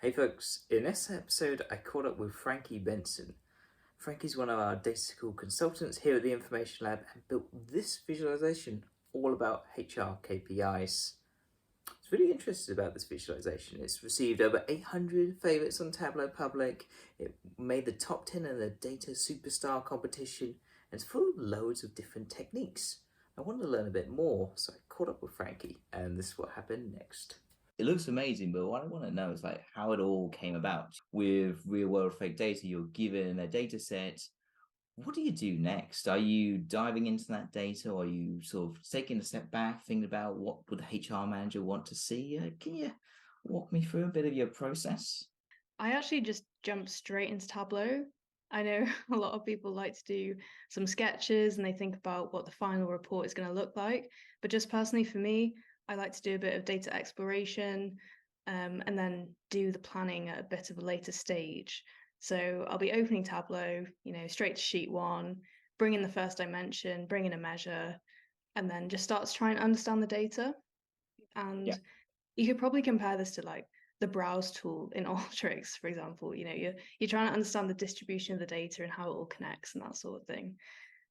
Hey folks, in this episode I caught up with Frankie Benson. Frankie's one of our data school consultants here at the Information Lab and built this visualization all about HR KPIs. I was really interested about this visualization. It's received over 800 favourites on Tableau Public. It made the top 10 in the Data Superstar competition and it's full of loads of different techniques. I wanted to learn a bit more, so I caught up with Frankie and this is what happened next. It looks amazing, but what I want to know is like how it all came about. With real world fake data, you're given a data set. What do you do next? Are you diving into that data, or are you sort of taking a step back, thinking about what would the HR manager want to see? Can you walk me through a bit of your process? I actually just jumped straight into Tableau. I know a lot of people like to do some sketches and they think about what the final report is going to look like. But just personally for me, I like to do a bit of data exploration and then do the planning at a bit of a later stage. So I'll be opening Tableau, straight to sheet one, bring in the first dimension, bring in a measure, and then just start to try and understand the data. And you could probably compare this to like the browse tool in Alteryx, for example. You're trying to understand the distribution of the data and how it all connects and that sort of thing.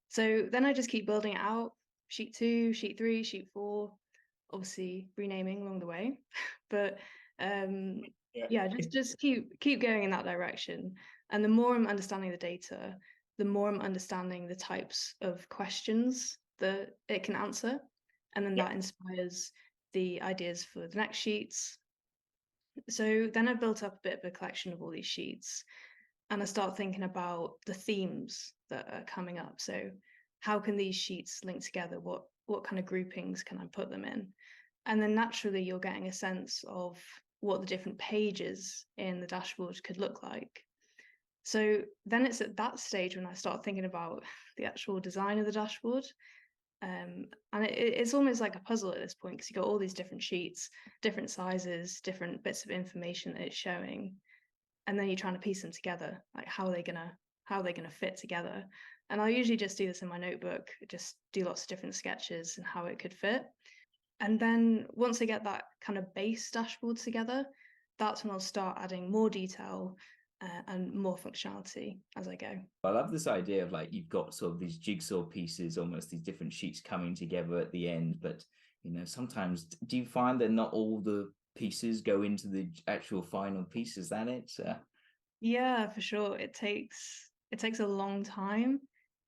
So then I just keep building it out. Sheet 2, sheet 3, sheet 4, obviously renaming along the way. But just keep going in that direction. And the more I'm understanding the data, the more I'm understanding the types of questions that it can answer. And then that inspires the ideas for the next sheets. So then I built up a bit of a collection of all these sheets and I start thinking about the themes that are coming up. So how can these sheets link together? What kind of groupings can I put them in? And then naturally you're getting a sense of what the different pages in the dashboard could look like. So then it's at that stage when I start thinking about the actual design of the dashboard. And it's almost like a puzzle at this point because you've got all these different sheets, different sizes, different bits of information that it's showing, and then you're trying to piece them together. Like how are they gonna fit together? And I'll usually just do this in my notebook, just do lots of different sketches and how it could fit. And then once I get that kind of base dashboard together, that's when I'll start adding more detail and more functionality as I go. I love this idea of like you've got sort of these jigsaw pieces, almost these different sheets coming together at the end. But sometimes do you find that not all the pieces go into the actual final piece? Is that it? Yeah, for sure. It takes a long time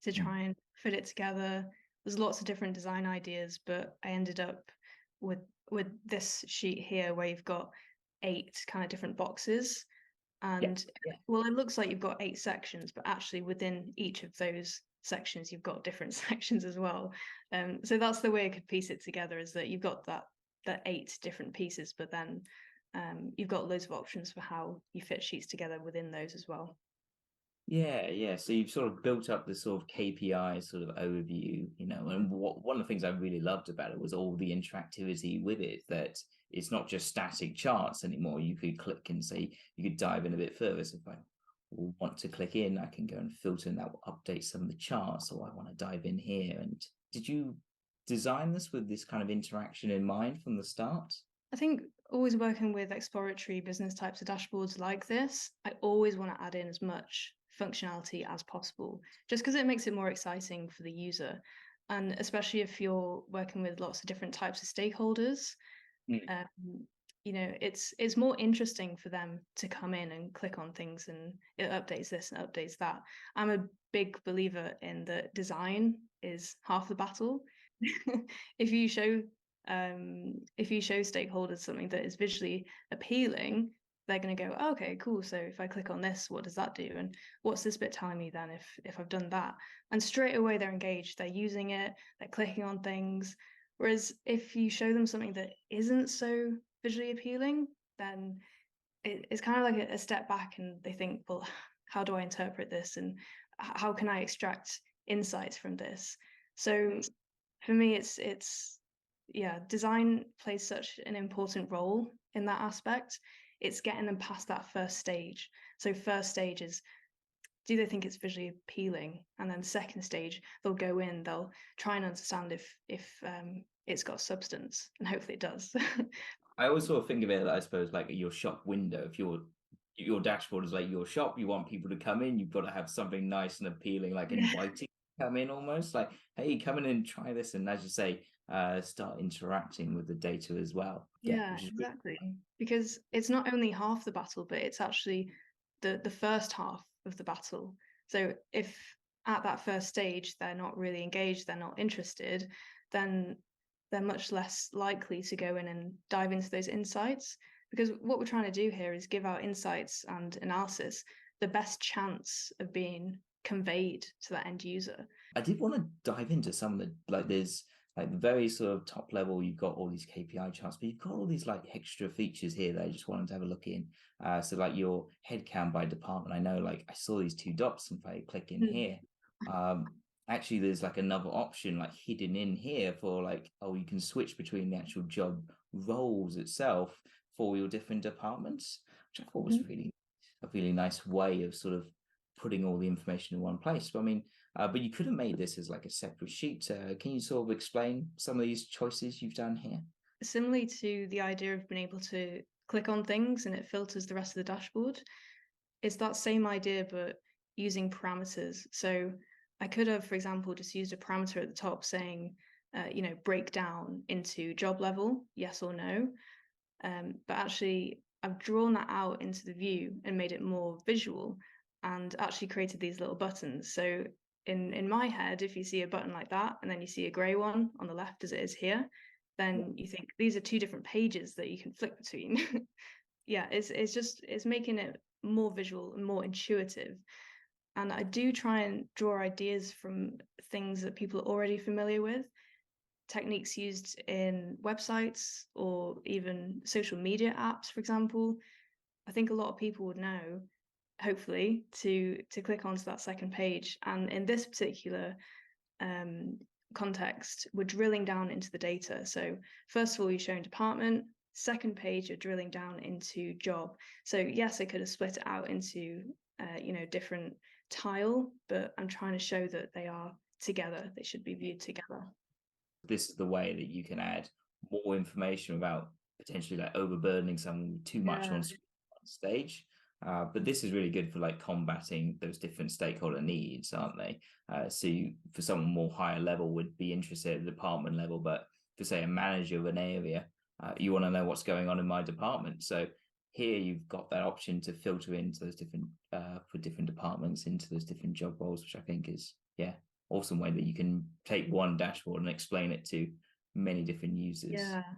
to try and fit it together. There's lots of different design ideas, but I ended up with this sheet here where you've got 8 kind of different boxes. And well, it looks like you've got 8 sections, but actually within each of those sections, you've got different sections as well. So that's the way I could piece it together, is that you've got that 8 different pieces, but then you've got loads of options for how you fit sheets together within those as well. Yeah. So you've sort of built up this sort of KPI sort of overview, and one of the things I really loved about it was all the interactivity with it, that it's not just static charts anymore. You could click and say, you could dive in a bit further. So if I want to click in, I can go and filter and that will update some of the charts, or I want to dive in here. And did you design this with this kind of interaction in mind from the start? I think always working with exploratory business types of dashboards like this, I always want to add in as much functionality as possible, just because it makes it more exciting for the user. And especially if you're working with lots of different types of stakeholders, it's more interesting for them to come in and click on things and it updates this and updates that. I'm a big believer in that design is half the battle. if you show stakeholders something that is visually appealing, they're going to go, oh, okay, cool. So if I click on this, what does that do? And what's this bit telling me then if I've done that? And straight away they're engaged, they're using it, they're clicking on things. Whereas if you show them something that isn't so visually appealing, then it's kind of like a step back and they think, well, how do I interpret this? And how can I extract insights from this? So for me, it's design plays such an important role in that aspect. It's getting them past that first stage. So first stage is, do they think it's visually appealing? And then second stage, they'll go in, they'll try and understand if it's got substance, and hopefully it does. I always sort of think of it, I suppose, like your shop window. If your dashboard is like your shop, you want people to come in, you've got to have something nice and appealing, like Yeah. inviting to come in almost. Like, hey, come in and try this. And as you say, start interacting with the data as well. Yeah, Yeah, which is really exactly. Because it's not only half the battle, but it's actually the first half of the battle. So if at that first stage they're not really engaged, they're not interested, then they're much less likely to go in and dive into those insights. Because what we're trying to do here is give our insights and analysis the best chance of being conveyed to that end user. I did want to dive into some of the like there's like the very sort of top level, you've got all these KPI charts, but you've got all these like extra features here that I just wanted to have a look in. So like your headcount by department. I know like I saw these two dots and if I click in Mm. here, actually there's like another option like hidden in here for like, oh, you can switch between the actual job roles itself for your different departments, which I thought was Mhm. a really nice way of sort of putting all the information in one place. But I mean, but you could have made this as like a separate sheet. Can you sort of explain some of these choices you've done here? Similarly to the idea of being able to click on things and it filters the rest of the dashboard, it's that same idea but using parameters. So I could have, for example, just used a parameter at the top saying, break down into job level, yes or no. But actually, I've drawn that out into the view and made it more visual and actually created these little buttons. So in my head, if you see a button like that and then you see a grey one on the left as it is here, then you think these are two different pages that you can flick between. Yeah, it's making it more visual and more intuitive. And I do try and draw ideas from things that people are already familiar with, techniques used in websites or even social media apps, for example. I think a lot of people would know, hopefully, to click onto that second page. And in this particular um, context, we're drilling down into the data. So first of all, you're showing department. Second page, you're drilling down into job. So yes, I could have split it out into different tile, but I'm trying to show that they are together. They should be viewed together. This is the way that you can add more information without potentially like overburdening someone too much Yeah, on stage. But this is really good for like combating those different stakeholder needs, aren't they? So for someone more higher level would be interested at the department level, but for say a manager of an area, you want to know what's going on in my department. So here you've got that option to filter into those different for different departments into those different job roles, which I think is awesome way that you can take one dashboard and explain it to many different users.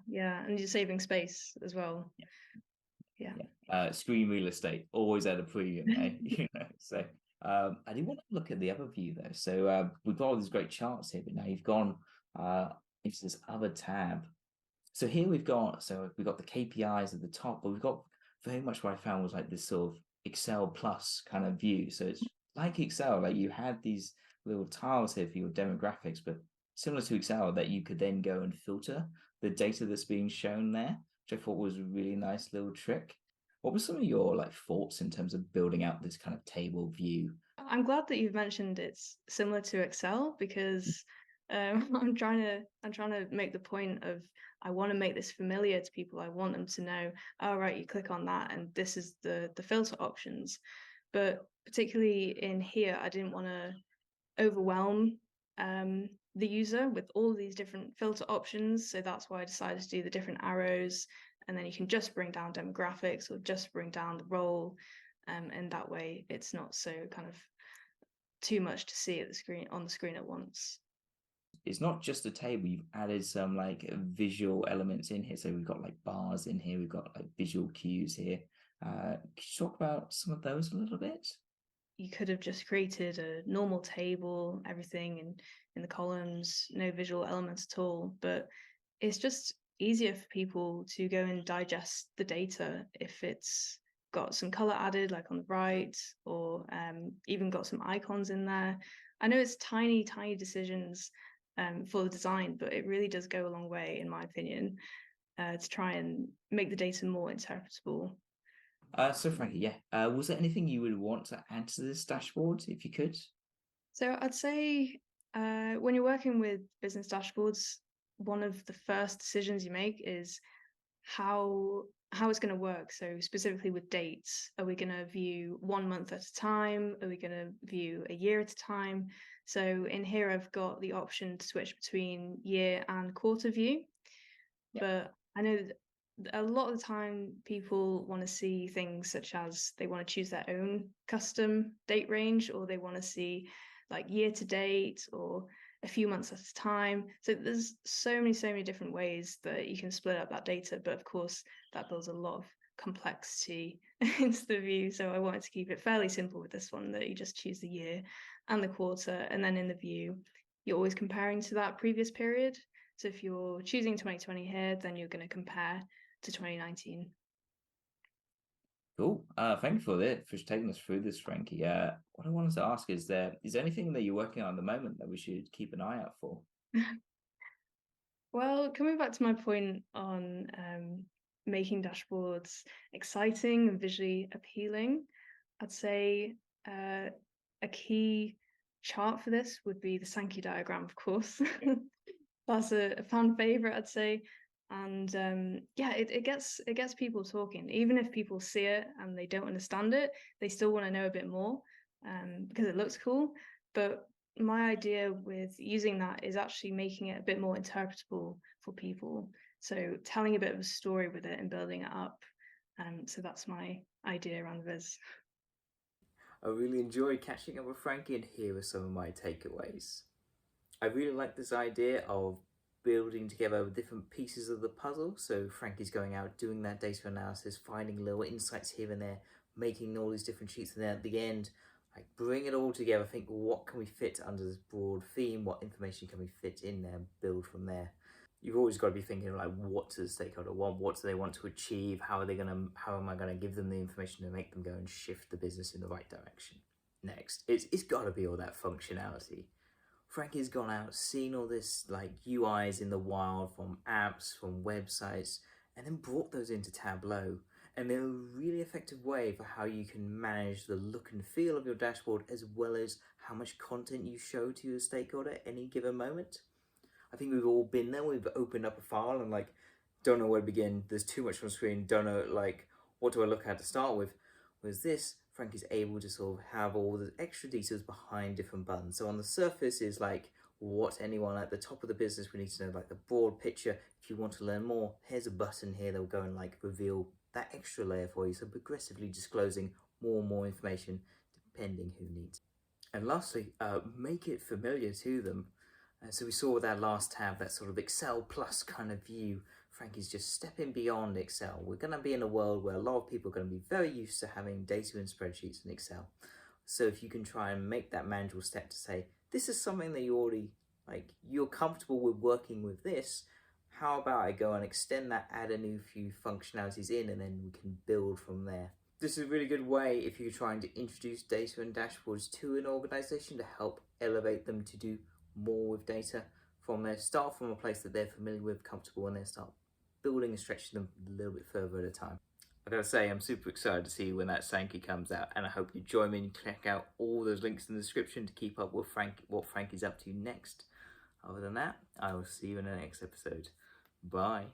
yeah, and you're saving space as well. Yeah. Screen real estate always at a premium, eh? So I do want to look at the other view though. So we've got all these great charts here, but now you've gone into this other tab. So here we've got the KPIs at the top, but we've got very much what I found was like this sort of Excel plus kind of view. So it's like Excel, like you had these little tiles here for your demographics, but similar to Excel that you could then go and filter the data that's being shown there, which I thought was a really nice little trick. What were some of your like thoughts in terms of building out this kind of table view? I'm glad that you've mentioned it's similar to Excel because I'm trying to make the point of I want to make this familiar to people. I want them to know, oh right, you click on that and this is the filter options. But particularly in here, I didn't want to overwhelm the user with all these different filter options. So that's why I decided to do the different arrows. And then you can just bring down demographics or just bring down the role. And that way it's not so kind of too much to see at the screen on the screen at once. It's not just a table, you've added some like visual elements in here. So we've got like bars in here, we've got like visual cues here. Could you talk about some of those a little bit? You could have just created a normal table, everything in the columns, no visual elements at all. But it's just easier for people to go and digest the data if it's got some color added, like on the right, or even got some icons in there. I know it's tiny, tiny decisions for the design, but it really does go a long way, in my opinion, to try and make the data more interpretable. So Frankie, yeah, was there anything you would want to add to this dashboard if you could? So I'd say when you're working with business dashboards, one of the first decisions you make is how it's going to work. So specifically with dates, are we going to view 1 month at a time? Are we going to view a year at a time? So in here, I've got the option to switch between year and quarter view. Yeah. But I know that a lot of the time people want to see things such as they want to choose their own custom date range, or they want to see like year to date or a few months at a time. So there's so many different ways that you can split up that data, but of course that builds a lot of complexity into the view. So I wanted to keep it fairly simple with this one, that you just choose the year and the quarter, and then in the view you're always comparing to that previous period. So if you're choosing 2020 here, then you're going to compare to 2019. Cool. Thank you for taking us through this, Frankie. What I wanted to ask is there anything that you're working on at the moment that we should keep an eye out for? Well, coming back to my point on making dashboards exciting and visually appealing, I'd say a key chart for this would be the Sankey diagram, of course. That's a fan favorite, I'd say. And yeah, it gets people talking. Even if people see it and they don't understand it, they still want to know a bit more because it looks cool. But my idea with using that is actually making it a bit more interpretable for people. So telling a bit of a story with it and building it up. So that's my idea around Viz. I really enjoyed catching up with Frankie, and here are some of my takeaways. I really like this idea of building together different pieces of the puzzle. So Frankie's going out, doing that data analysis, finding little insights here and there, making all these different sheets, and then at the end, like bring it all together, think what can we fit under this broad theme, what information can we fit in there, and build from there. You've always got to be thinking like, what does the stakeholder want? What do they want to achieve? How am I gonna give them the information to make them go and shift the business in the right direction? Next, it's got to be all that functionality. Frankie's gone out, seen all this like UIs in the wild from apps, from websites, and then brought those into Tableau. And they're a really effective way for how you can manage the look and feel of your dashboard, as well as how much content you show to your stakeholder at any given moment. I think we've all been there. We've opened up a file and like don't know where to begin. There's too much on screen. Don't know like what do I look at to start with. Whereas this, Frankie's able to sort of have all the extra details behind different buttons. So on the surface is like what anyone at the top of the business would need to know, like the broad picture. If you want to learn more, here's a button here that will go and like reveal that extra layer for you. So progressively disclosing more and more information depending who needs. And lastly, make it familiar to them. So we saw with that last tab, that sort of Excel plus kind of view. Frankie's just stepping beyond Excel. We're going to be in a world where a lot of people are going to be very used to having data in spreadsheets in Excel. So if you can try and make that manageable step to say, this is something that you already, like, you're comfortable with working with this, how about I go and extend that, add a new few functionalities in, and then we can build from there. This is a really good way if you're trying to introduce data and dashboards to an organization to help elevate them to do more with data from there. Start from a place that they're familiar with, comfortable, and then start building and stretching them a little bit further at a time. I gotta say, I'm super excited to see when that Sankey comes out, and I hope you join me and check out all those links in the description to keep up with what Frankie's up to next. Other than that, I will see you in the next episode. Bye.